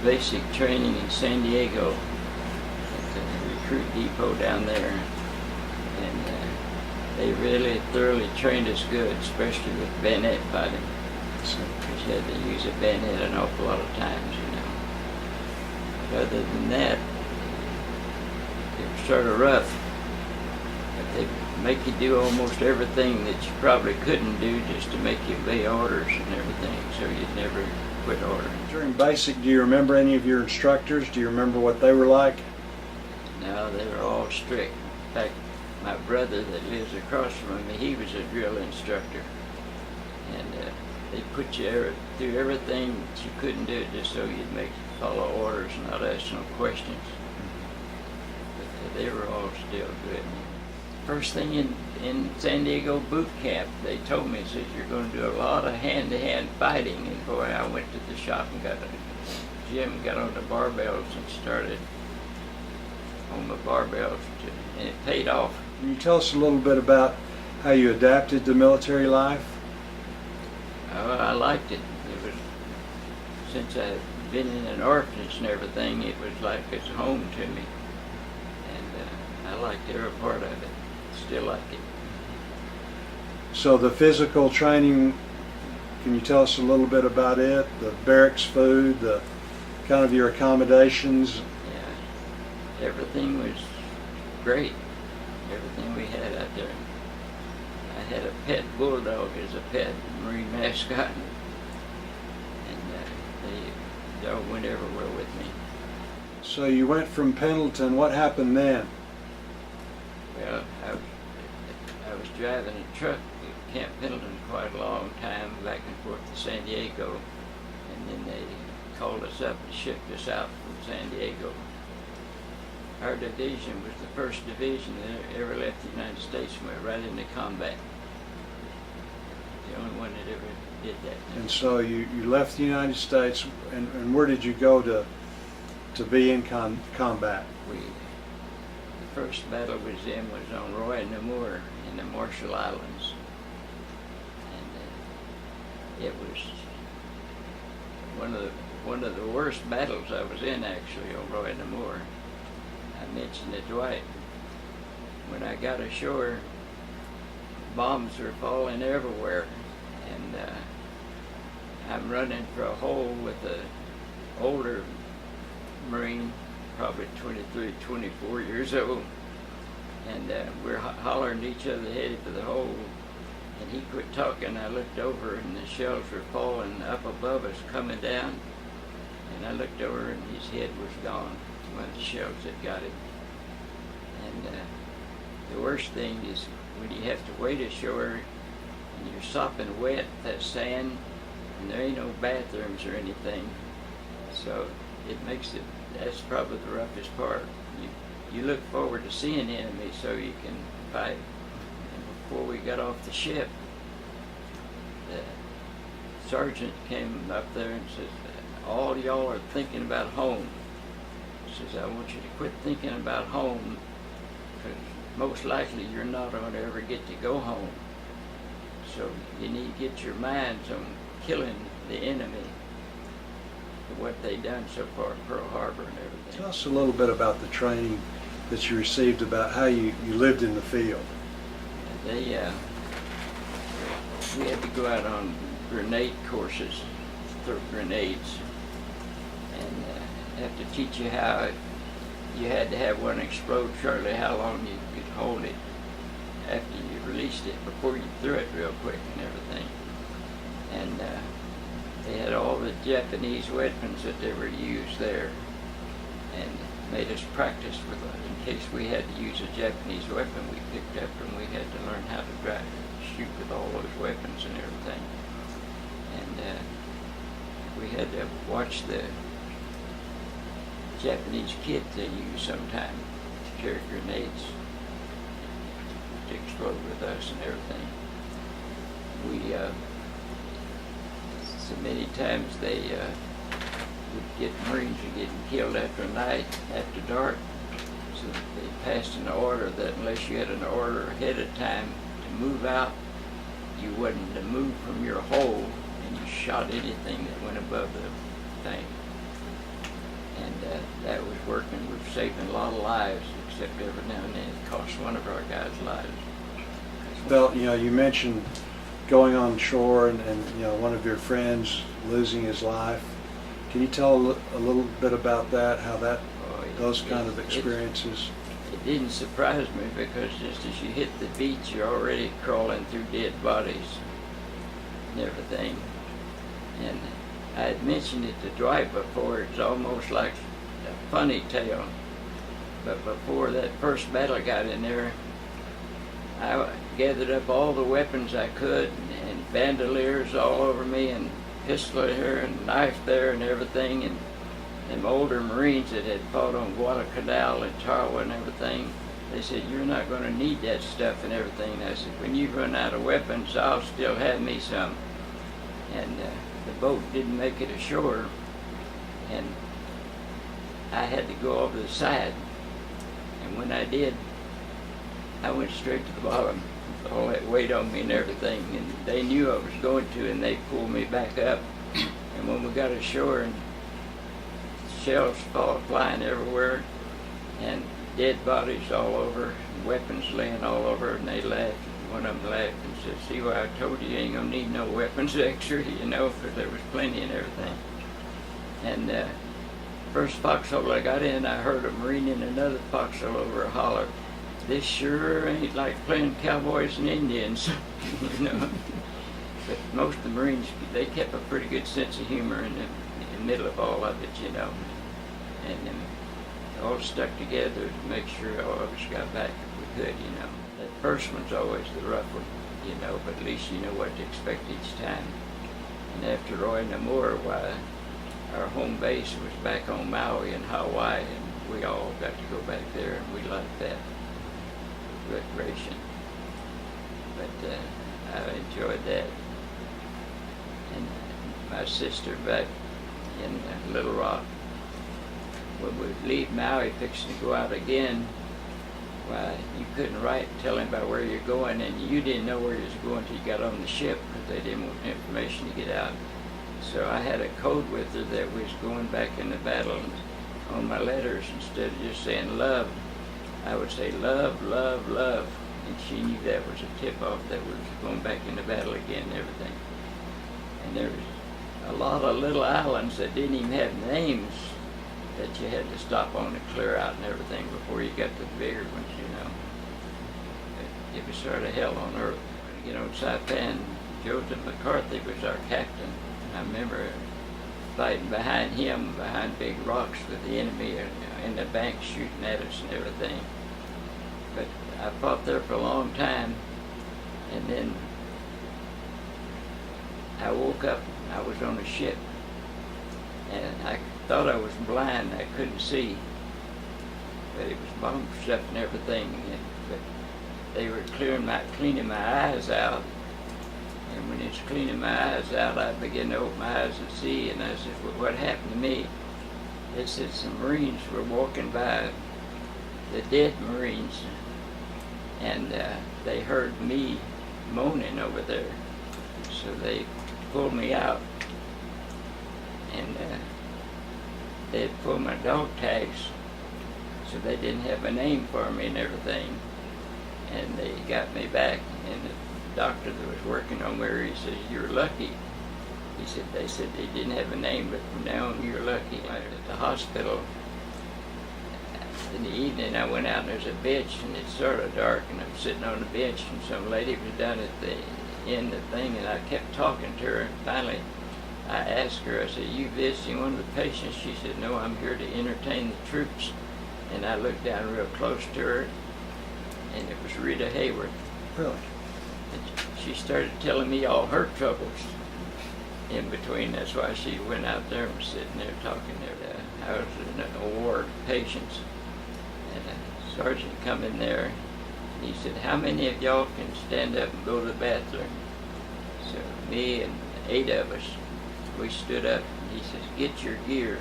basic training in San Diego at the recruit depot down there, and they really thoroughly trained us good, especially with bayonet fighting. Because you had to use a bayonet an awful lot of times, you know. But other than that, it was sort of rough. But they make you do almost everything that you probably couldn't do just to make you obey orders and everything, so you'd never quit ordering. During basic, do you remember any of your instructors? Do you remember what they were like? No, they were all strict. In fact, my brother that lives across from me, he was a drill instructor. And they put you through everything that you couldn't do just so you'd follow orders and not ask no questions. But they were all still good. First thing in San Diego boot camp, they told me, says, you're going to do a lot of hand-to-hand fighting. And boy, I went to the shop and got a gym, got on the barbells and started on the barbells, and it paid off. Can you tell us a little bit about how you adapted to military life? I liked it. It was, since I'd been in an orphanage and everything, it was like it's home to me. And I liked every part of it. Still like it. So the physical training, can you tell us a little bit about it? The barracks food, the kind of your accommodations? Yeah, everything was great. Everything we had out there. I had a pet bulldog as a pet Marine mascot, and the dog went everywhere with me. So you went from Pendleton. What happened then? Well, I was driving a truck at Camp Pendleton quite a long time, back and forth to San Diego, and then they called us up and shipped us out from San Diego. Our division was the first division that ever left the United States and went right into combat. The only one that ever did that. And so you left the United States, and where did you go to be in combat? The first battle we was in was on Roy and Namur in the Marshall Islands, and it was one of the worst battles I was in, actually, on Roy and Namur. I mentioned it to Dwight. When I got ashore, bombs were falling everywhere, and I'm running for a hole with an older Marine, probably 23, 24 years old, and we're hollering to each other headed for the hole, and he quit talking. I looked over and the shells were falling up above us, coming down, and I looked over and his head was gone, one of the shells that got him. And the worst thing is when you have to wait ashore and you're sopping wet, that sand, and there ain't no bathrooms or anything, so it makes it, that's probably the roughest part. You look forward to seeing the enemy so you can fight. And before we got off the ship, the sergeant came up there and says, all y'all are thinking about home. He says, I want you to quit thinking about home, because most likely you're not going to ever get to go home. So you need to get your minds on killing the enemy, what they done so far in Pearl Harbor and everything. Tell us a little bit about the training that you received, about how you lived in the field. We had to go out on grenade courses, throw grenades, and have to teach you how you had to have one explode shortly, how long you could hold it after you released it, before you threw it real quick and everything. And they had all the Japanese weapons that they were used there, and made us practice with it. In case we had to use a Japanese weapon we picked up, and we had to learn how to shoot with all those weapons and everything. And we had to watch the Japanese kit they use sometimes to carry grenades to explode with us and everything. So many times they would get Marines were getting killed after night, after dark. So they passed an order that unless you had an order ahead of time to move out, you wasn't to move from your hole, and you shot anything that went above the thing. and that was working. We were saving a lot of lives, except every now and then it cost one of our guys' lives. Well, you mentioned going on shore and one of your friends losing his life. Can you tell a little bit about that, how those kind of experiences? It didn't surprise me because just as you hit the beach, you're already crawling through dead bodies and everything. And I had mentioned it to Dwight before. It's almost like a funny tale. But before that first battle got in there, I gathered up all the weapons I could and bandoliers all over me and pistol here and knife there and everything. And them older Marines that had fought on Guadalcanal and Tarawa and everything, they said, "You're not going to need that stuff and everything." And I said, "When you run out of weapons, I'll still have me some." And the boat didn't make it ashore, and I had to go over the side. And when I did, I went straight to the bottom, with all that weight on me and everything. And they knew I was going to, and they pulled me back up. And when we got ashore, and shells flying everywhere, and dead bodies all over, and weapons laying all over, and they laughed. One of them laughed and said, "See why I told you ain't gonna need no weapons extra, because there was plenty and everything." And first foxhole I got in, I heard a Marine in another foxhole over a holler, "This sure ain't like playing cowboys and Indians," But most of the Marines, they kept a pretty good sense of humor in the middle of all of it, and all stuck together to make sure all of us got back if we could, That first one's always the rough one, but at least you know what to expect each time. And after Roy and Namur, why, our home base was back on Maui in Hawaii, and we all got to go back there, and we liked that recreation. But I enjoyed that. And my sister back in Little Rock, when we leave Maui fixing to go out again, why, you couldn't write telling about where you're going, and you didn't know where you was going till you got on the ship, because they didn't want information to get out. So I had a code with her that was going back in the battle, and on my letters, instead of just saying love, I would say love, love, love. And she knew that was a tip-off that we was going back into battle again and everything. And there was a lot of little islands that didn't even have names that you had to stop on and clear out and everything before you got to the bigger ones, It was sort of hell on earth. Saipan, Joseph McCarthy was our captain. I remember fighting behind him, behind big rocks with the enemy in the bank shooting at us and everything. But I fought there for a long time, and then I woke up, I was on a ship, and I thought I was blind, I couldn't see, but it was bomb stuff and everything, but they were cleaning my eyes out, and when it's cleaning my eyes out, I began to open my eyes and see, and I said, "Well, what happened to me?" They said some Marines were walking by, the dead Marines, and they heard me moaning over there, so they pulled me out, and they had pulled my dog tags, so they didn't have a name for me and everything, and they got me back, and the doctor that was working on me, he said, "You're lucky." They said they didn't have a name, but from now on you're lucky. At the hospital, in the evening, I went out and there's a bench, and it's sort of dark, and I'm sitting on the bench, and some lady was down at the end of the thing, and I kept talking to her, and finally I asked her, I said, "You visiting one of the patients?" She said, "No, I'm here to entertain the troops." And I looked down real close to her, and it was Rita Hayward. Really? And she started telling me all her troubles in between. That's why she went out there and was sitting there talking there. I was in a ward of patients, and a sergeant come in there, and he said, "How many of y'all can stand up and go to the bathroom?" So me and 8 of us, we stood up, and he says, "Get your gear."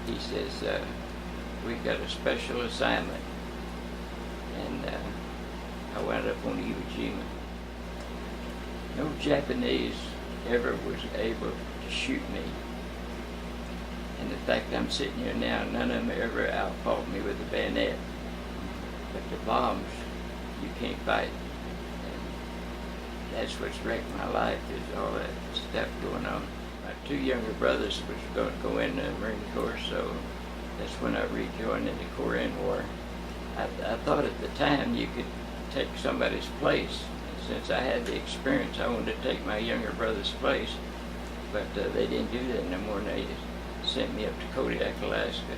He says, "We've got a special assignment." And I wound up on Iwo Jima. No Japanese ever was able to shoot me. And the fact I'm sitting here now, none of them ever outfought me with a bayonet. But the bombs, you can't fight. And that's what's wrecked my life, is all that stuff going on. My two younger brothers was going to go in the Marine Corps, so that's when I rejoined in the Korean War. I thought at the time you could take somebody's place. And since I had the experience, I wanted to take my younger brother's place. But they didn't do that no more. They sent me up to Kodiak, Alaska.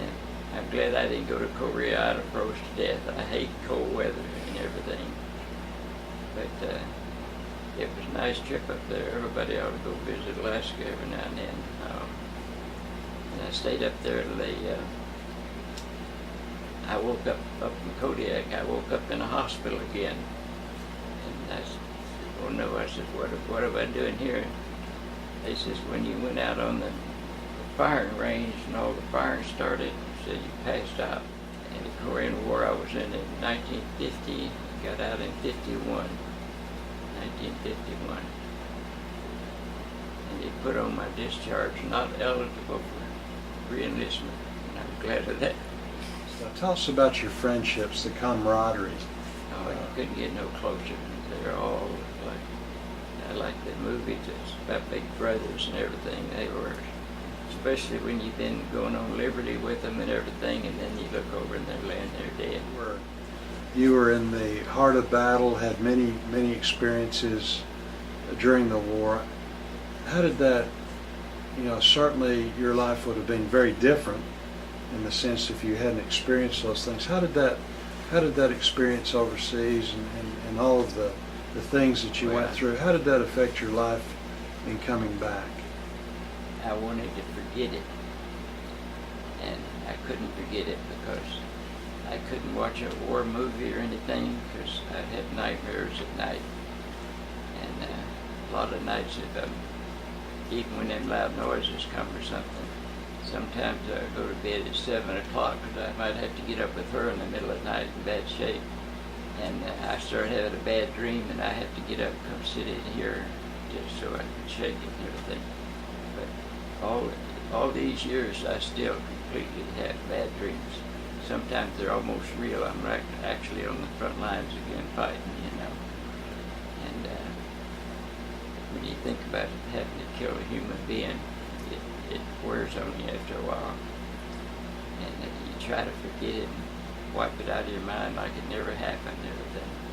And I'm glad I didn't go to Korea. I'd have froze to death. I hate cold weather and everything. But it was a nice trip up there. Everybody ought to go visit Alaska every now and then. And I stayed up there till I woke up in Kodiak. I woke up in a hospital again. And I said, oh no, I said, what am I doing here? They says, when you went out on the firing range and all the firing started, said you passed out. In the Korean War I was in 1950, got out in 1951. And they put on my discharge, not eligible for re-enlistment. And I'm glad of that. So tell us about your friendships, the camaraderie. Oh, you couldn't get no closer. They're all like the movies, it's about big brothers and everything. They were, especially when you've been going on liberty with them and everything, and then you look over and they're laying there dead. You were in the heart of battle, had many experiences during the war. How did that, certainly your life would have been very different in the sense if you hadn't experienced those things. How did that experience overseas and all of the things that you went through, how did that affect your life in coming back? I wanted to forget it, and I couldn't forget it because I couldn't watch a war movie or anything because I had nightmares at night. And a lot of nights, even when them loud noises come or something, sometimes I go to bed at 7 o'clock because I might have to get up with her in the middle of the night in bad shape. And I started having a bad dream, and I had to get up and come sit in here just so I could shake it and everything. But all these years, I still completely have bad dreams. Sometimes they're almost real. I'm actually on the front lines again fighting, And when you think about it, having to kill a human being, it wears on you after a while. And you try to forget it and wipe it out of your mind like it never happened and everything.